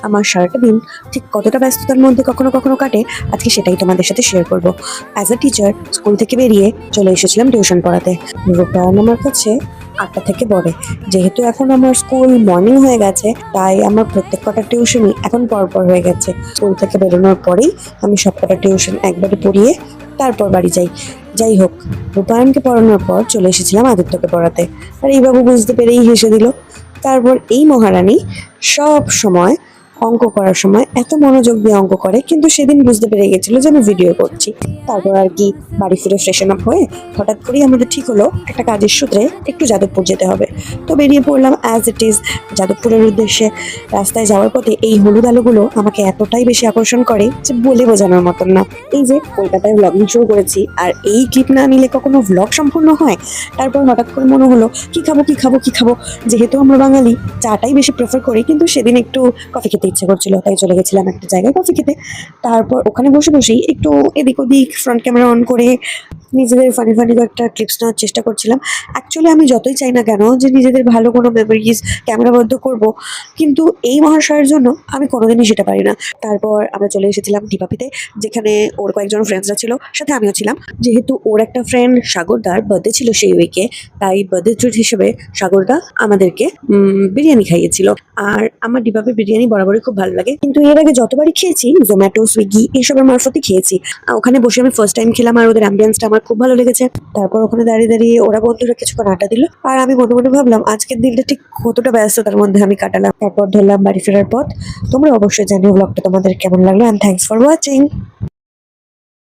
আমার সারাটা দিন ঠিক কতটা ব্যস্ততার মধ্যে কখনো কখনো কাটে, আজকে সেটাই তোমাদের সাথে শেয়ার করব। অ্যাজ আ টিচার স্কুল থেকে বেরিয়ে চলে এসেছিলাম টিউশন পড়াতে। রূপায়ণ আমার কাছে 8টা থেকে পড়ে। যেহেতু এখন আমার স্কুল মর্নিং হয়ে গেছে, তাই আমার প্রত্যেক কটা টিউশনই এখন পরপর হয়ে গেছে। স্কুল থেকে বেরোনোর পরেই আমি সব কটা টিউশন একবারে পড়িয়ে তারপর বাড়ি যাই। যাই হোক, রূপায়ণকে পড়ানোর পর চলে এসেছিলাম আদিত্যকে পড়াতে। আর এই বাবু বুঝতে পেরেই হেসে দিল। তারপর এই মহারানী সব সময় অঙ্ক করার সময় এত মনোযোগ দিয়ে অঙ্ক করে, কিন্তু সেদিন বুঝতে পেরে গেছিল যে আমি ভিডিও করছি। তারপর আর কি বাড়ি ফিরে ফ্রেশন আপ হয়ে হঠাৎ করেই আমাদের ঠিক হলো একটা কাজের সূত্রে একটু যাদবপুর যেতে হবে। তো বেরিয়ে পড়লাম অ্যাজ ইট ইজ যাদবপুরের উদ্দেশ্যে। রাস্তায় যাওয়ার পথে এই হলুদ আলোগুলো আমাকে এতটাই বেশি আকর্ষণ করে যে বলে বোঝানোর মতন না। এই যে কলকাতায় ব্লগিং শুরু করেছি, আর এই ক্লিপ না নিলে কখনো ব্লগ সম্পূর্ণ হয়। তারপর হঠাৎ করে মনে হলো কি খাবো কি খাবো কি খাবো। যেহেতু আমরা বাঙালি চাটাই বেশি প্রেফার করি, কিন্তু সেদিন একটু কফি খেতে ইচ্ছে করছিল, তাই চলে গেছিলাম একটা জায়গায় কফি খেতে। তারপর ওখানে বসে বসেই একটু এদিক ওদিক ফ্রন্ট ক্যামেরা অন করে নিজেদের ফানি ফানি একটা ক্লিপস নেওয়ার চেষ্টা করছিলাম। অ্যাকচুয়ালি আমি যতই চাই না কেন যে নিজেদের ভালো কোনো মেমোরিজ ক্যামেরাবদ্ধ করব, কিন্তু এই মহাশয়ের জন্য আমি কোনোদিনই সেটা পারি না। তারপর আমরা চলে এসেছিলাম টিপাপিতে, যেখানে ওর কয়েকজন ফ্রেন্ডসরা ছিল, সাথে আমিও ছিলাম। যেহেতু ওর একটা ফ্রেন্ড সাগরদার বার্থডে ছিল সেই উইকে, তাই বার্থডে ট্রিট হিসেবে সাগরদা আমাদেরকে বিরিয়ানি খাইয়েছিল। আর আমার ডিপাপের বিরিয়ানি বরাবরই খুব ভালো লাগে, কিন্তু এর আগে যতবারই খেয়েছি জোম্যাটো সুইগি এসবের মারফতই খেয়েছি। ওখানে বসে আমি ফার্স্ট টাইম খেলাম, আর ওদের অ্যাম্বিয়েন্সটা আমার খুব ভালো লেগেছে। তারপর ওখানে দাঁড়িয়ে দাঁড়িয়ে ওরা বন্ধুরা কিছুক্ষণ আড্ডা দিল, আর আমি মনে মনে ভাবলাম আজকের দিনটা ঠিক কতটা ব্যস্ততার মধ্যে আমি কাটালাম। তারপর ধরলাম বাড়ি ফেরার পথ। তোমরা অবশ্যই জানিও ব্লগটা তোমাদের কেমন লাগলো, অ্যান্ড থ্যাংকস ফর ওয়াচিং।